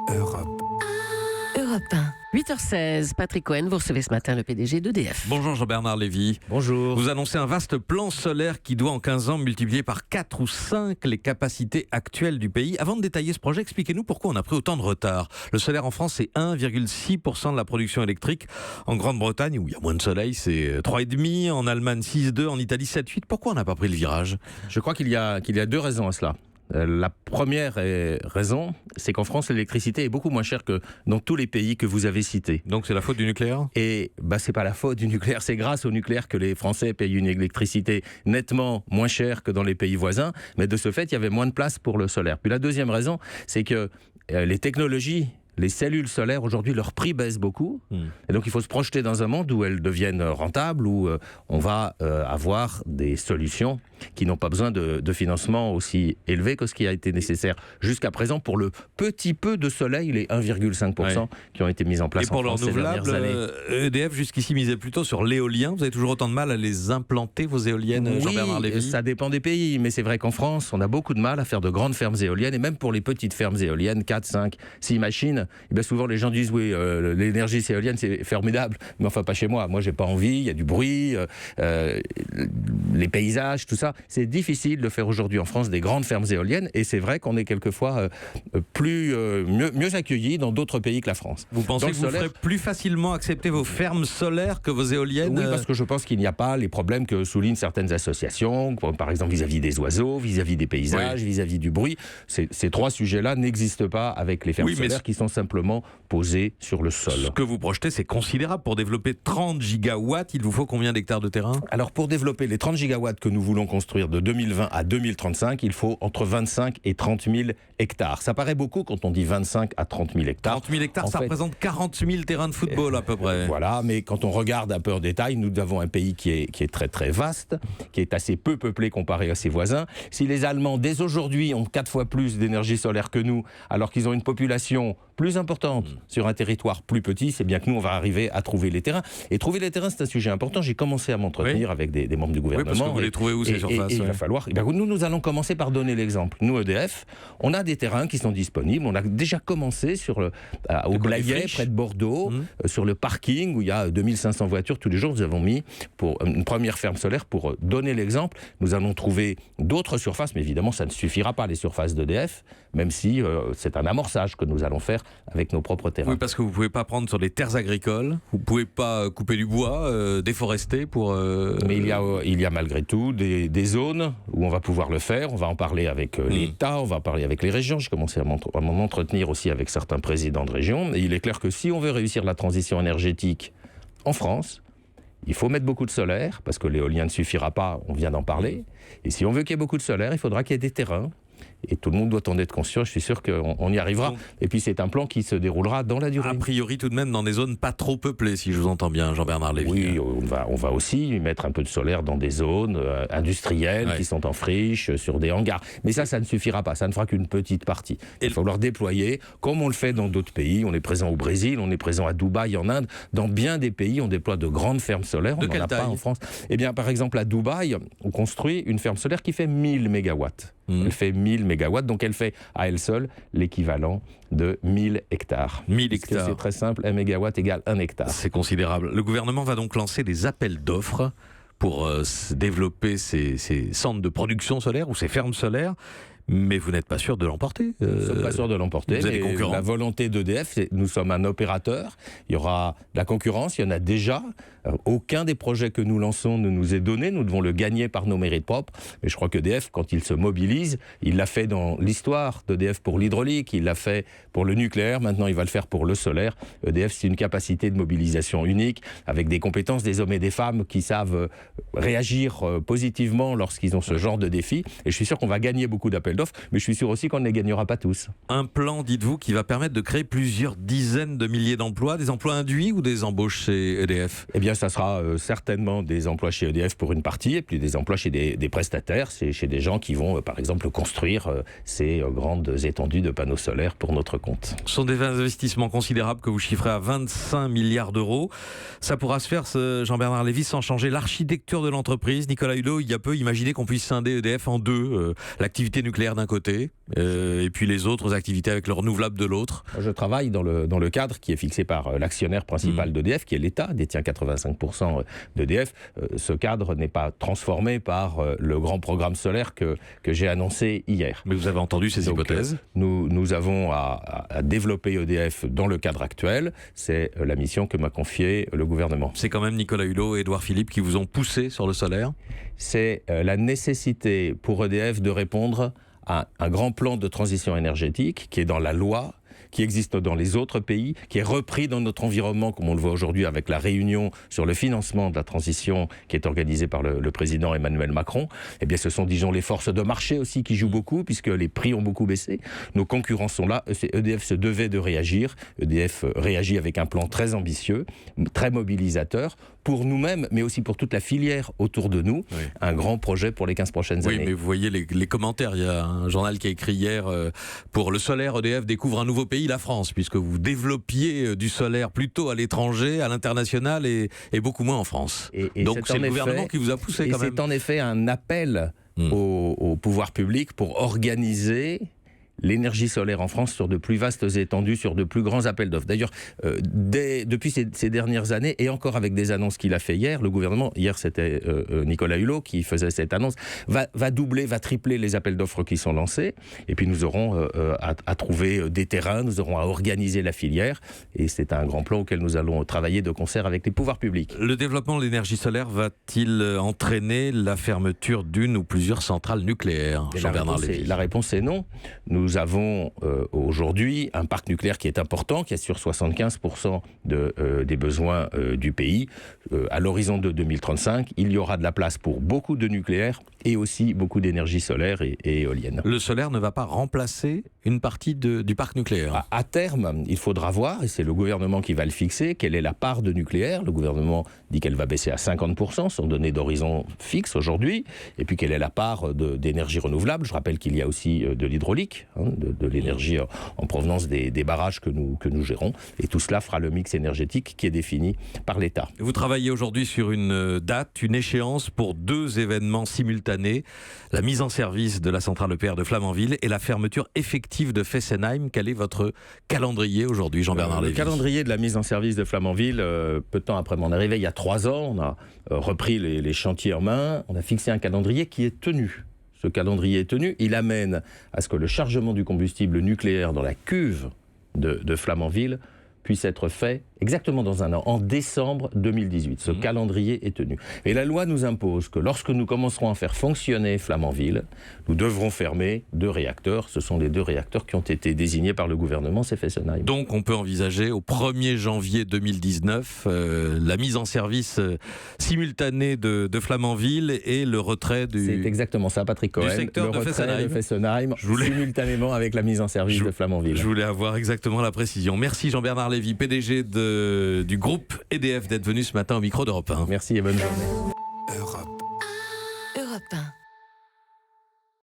Europe. Europe 1. 8h16, Patrick Cohen, vous recevez ce matin le PDG d'EDF. Bonjour Jean-Bernard Lévy. Bonjour. Vous annoncez un vaste plan solaire qui doit en 15 ans multiplier par 4 ou 5 les capacités actuelles du pays. Avant de détailler ce projet, expliquez-nous pourquoi on a pris autant de retard. Le solaire en France, c'est 1,6% de la production électrique. En Grande-Bretagne, où il y a moins de soleil, c'est 3,5%. En Allemagne, 6,2%. En Italie, 7,8%. Pourquoi on n'a pas pris le virage ? Je crois qu'il y a deux raisons à cela. La première raison, c'est qu'en France, l'électricité est beaucoup moins chère que dans tous les pays que vous avez cités. Donc c'est la faute du nucléaire ? Et c'est pas la faute du nucléaire, c'est grâce au nucléaire que les Français payent une électricité nettement moins chère que dans les pays voisins. Mais de ce fait, il y avait moins de place pour le solaire. Puis la deuxième raison, c'est que les technologies, les cellules solaires, aujourd'hui, leur prix baisse beaucoup. Et donc, il faut se projeter dans un monde où elles deviennent rentables, où on va avoir des solutions qui n'ont pas besoin de financement aussi élevé que ce qui a été nécessaire jusqu'à présent pour le petit peu de soleil, les 1,5% qui ont été mis en place en France ces dernières années. Et pour le renouvelable, EDF jusqu'ici misait plutôt sur l'éolien. Vous avez toujours autant de mal à les implanter, vos éoliennes, Jean-Bernard Lévy ? Ça dépend des pays, mais c'est vrai qu'en France, on a beaucoup de mal à faire de grandes fermes éoliennes, et même pour les petites fermes éoliennes, 4, 5, 6 machines, et bien souvent les gens disent oui, l'énergie éolienne c'est formidable, mais enfin pas chez moi. Moi j'ai pas envie, il y a du bruit, les paysages, tout ça. C'est difficile de faire aujourd'hui en France des grandes fermes éoliennes, et c'est vrai qu'on est quelquefois mieux accueillis dans d'autres pays que la France. Vous pensez que vous ferez plus facilement accepter vos fermes solaires que vos éoliennes ? Oui, parce que je pense qu'il n'y a pas les problèmes que soulignent certaines associations, par exemple vis-à-vis des oiseaux, vis-à-vis des paysages, vis-à-vis du bruit. Ces trois sujets-là n'existent pas avec les fermes solaires qui sont simplement posées sur le sol. Ce que vous projetez, c'est considérable. Pour développer 30 gigawatts, il vous faut combien d'hectares de terrain ? Alors, pour développer les 30 gigawatts que nous voulons construire de 2020 à 2035, il faut entre 25 et 30 000 hectares. Ça paraît beaucoup quand on dit 25 à 30 000 hectares. 30 000 hectares, ça représente 40 000 terrains de football à peu près. Voilà, mais quand on regarde un peu en détail, nous avons un pays qui est très très vaste, qui est assez peu peuplé comparé à ses voisins. Si les Allemands, dès aujourd'hui, ont 4 fois plus d'énergie solaire que nous, alors qu'ils ont une population plus importante sur un territoire plus petit, c'est bien que nous, on va arriver à trouver les terrains. Et trouver les terrains, c'est un sujet important. J'ai commencé à m'entretenir avec des membres du gouvernement. Oui, parce que vous les trouvez où ces surfaces ? Il va falloir... nous allons commencer par donner l'exemple. Nous, EDF, on a des terrains qui sont disponibles. On a déjà commencé au Blayais, près de Bordeaux, sur le parking, où il y a 2500 voitures tous les jours. Nous avons mis pour une première ferme solaire pour donner l'exemple. Nous allons trouver d'autres surfaces, mais évidemment, ça ne suffira pas, les surfaces d'EDF, même si c'est un amorçage que nous allons faire avec nos propres terrains. Oui, parce que vous ne pouvez pas prendre sur des terres agricoles, vous ne pouvez pas couper du bois, déforester pour... Mais il y a malgré tout des zones où on va pouvoir le faire. On va en parler avec l'État, on va en parler avec les régions. J'ai commencé à m'en entretenir aussi avec certains présidents de régions. Et il est clair que si on veut réussir la transition énergétique en France, il faut mettre beaucoup de solaire, parce que l'éolien ne suffira pas, on vient d'en parler. Et si on veut qu'il y ait beaucoup de solaire, il faudra qu'il y ait des terrains. Et tout le monde doit en être conscient, je suis sûr qu'on y arrivera. Et puis c'est un plan qui se déroulera dans la durée. A priori tout de même dans des zones pas trop peuplées, si je vous entends bien, Jean-Bernard Lévy. Oui, on va aussi mettre un peu de solaire dans des zones industrielles qui sont en friche, sur des hangars. Mais ça ne suffira pas, ça ne fera qu'une petite partie. Il va falloir déployer, comme on le fait dans d'autres pays. On est présent au Brésil, on est présent à Dubaï, en Inde. Dans bien des pays, on déploie de grandes fermes solaires. On n'en a pas en France. Eh bien, par exemple, à Dubaï, on construit une ferme solaire qui fait 1000 mégawatts. Elle fait 1000 mégawatts, donc elle fait à elle seule l'équivalent de 1000 hectares. 1000 hectares. C'est très simple, 1 mégawatt égale 1 hectare. C'est considérable. Le gouvernement va donc lancer des appels d'offres pour développer ces centres de production solaire ou ces fermes solaires. Mais vous n'êtes pas sûr de l'emporter. Nous ne sommes pas sûrs de l'emporter. Vous avez des concurrents. La volonté d'EDF, nous sommes un opérateur. Il y aura de la concurrence, il y en a déjà. Aucun des projets que nous lançons ne nous est donné. Nous devons le gagner par nos mérites propres. Mais je crois qu'EDF, quand il se mobilise, il l'a fait dans l'histoire d'EDF pour l'hydraulique, il l'a fait pour le nucléaire, maintenant il va le faire pour le solaire. EDF, c'est une capacité de mobilisation unique, avec des compétences des hommes et des femmes qui savent réagir positivement lorsqu'ils ont ce genre de défi. Et je suis sûr qu'on va gagner beaucoup d'appels d'offres, mais je suis sûr aussi qu'on ne les gagnera pas tous. Un plan, dites-vous, qui va permettre de créer plusieurs dizaines de milliers d'emplois, des emplois induits ou des embauches chez EDF ? Eh bien, ça sera certainement des emplois chez EDF pour une partie, et puis des emplois chez des prestataires, chez des gens qui vont, par exemple, construire ces grandes étendues de panneaux solaires pour notre compte. Ce sont des investissements considérables que vous chiffrez à 25 milliards d'euros. Ça pourra se faire, Jean-Bernard Lévy, sans changer l'architecture de l'entreprise. Nicolas Hulot, il y a peu, imaginez qu'on puisse scinder EDF en deux. L'activité nucléaire nucléaire d'un côté, et puis les autres activités avec le renouvelable de l'autre. Je travaille dans le cadre qui est fixé par l'actionnaire principal d'EDF, qui est l'État, détient 85% d'EDF. Ce cadre n'est pas transformé par le grand programme solaire que j'ai annoncé hier. Mais vous avez entendu ces hypothèses. Nous avons à développer EDF dans le cadre actuel. C'est la mission que m'a confiée le gouvernement. C'est quand même Nicolas Hulot et Édouard Philippe qui vous ont poussé sur le solaire. C'est la nécessité pour EDF de répondre à un grand plan de transition énergétique qui est dans la loi, qui existe dans les autres pays, qui est repris dans notre environnement, comme on le voit aujourd'hui avec la réunion sur le financement de la transition qui est organisée par le président Emmanuel Macron. Eh bien, ce sont, disons, les forces de marché aussi qui jouent beaucoup, puisque les prix ont beaucoup baissé. Nos concurrents sont là. EDF se devait de réagir. EDF réagit avec un plan très ambitieux, très mobilisateur, pour nous-mêmes, mais aussi pour toute la filière autour de nous. Oui. Un grand projet pour les 15 prochaines années. Oui, mais vous voyez les commentaires. Il y a un journal qui a écrit hier, pour le solaire, EDF découvre un nouveau pays, la France, puisque vous développiez du solaire plutôt à l'étranger, à l'international et beaucoup moins en France. Donc c'est le gouvernement qui vous a poussé quand même. C'est en effet un appel au pouvoir public pour organiser l'énergie solaire en France sur de plus vastes étendues, sur de plus grands appels d'offres. D'ailleurs, depuis ces dernières années, et encore avec des annonces qu'il a fait hier, le gouvernement, hier c'était Nicolas Hulot qui faisait cette annonce, va doubler, va tripler les appels d'offres qui sont lancés, et puis nous aurons à trouver des terrains, nous aurons à organiser la filière, et c'est un grand plan auquel nous allons travailler de concert avec les pouvoirs publics. Le développement de l'énergie solaire va-t-il entraîner la fermeture d'une ou plusiures centrales nucléaires, Jean-Bernard Lévy ? La réponse est non. Nous avons aujourd'hui un parc nucléaire qui est important, qui assure 75% des besoins du pays. À l'horizon de 2035, il y aura de la place pour beaucoup de nucléaire et aussi beaucoup d'énergie solaire et éolienne. Le solaire ne va pas remplacer une partie du parc nucléaire ? À terme, il faudra voir, et c'est le gouvernement qui va le fixer, quelle est la part de nucléaire. Le gouvernement dit qu'elle va baisser à 50%, sans donner d'horizon fixe aujourd'hui. Et puis quelle est la part d'énergie renouvelable. Je rappelle qu'il y a aussi de l'hydraulique, de l'énergie en provenance des barrages que nous gérons. Et tout cela fera le mix énergétique qui est défini par l'État. Vous travaillez aujourd'hui sur une date, une échéance pour 2 événements simultanés. La mise en service de la centrale EPR de Flamanville et la fermeture effective de Fessenheim. Quel est votre calendrier aujourd'hui, Jean-Bernard Lévy ? Le calendrier de la mise en service de Flamanville, peu de temps après mon arrivée, il y a 3 ans, on a repris les chantiers en main. On a fixé un calendrier qui est tenu. Ce calendrier est tenu, il amène à ce que le chargement du combustible nucléaire dans la cuve de Flamanville puisse être fait exactement dans un an, en décembre 2018. Ce calendrier est tenu. Et la loi nous impose que lorsque nous commencerons à faire fonctionner Flamanville, nous devrons fermer 2 réacteurs. Ce sont les 2 réacteurs qui ont été désignés par le gouvernement, c'est Fessenheim. Donc on peut envisager au 1er janvier 2019 la mise en service simultanée de Flamanville et le retrait du... C'est exactement ça, Patrick Cohen. Du secteur le de retrait de Fessenheim simultanément avec la mise en service de Flamanville. Je voulais avoir exactement la précision. Merci Jean-Bernard Lévy, PDG du groupe EDF, d'être venu ce matin au micro d'Europe 1. Merci et bonne journée.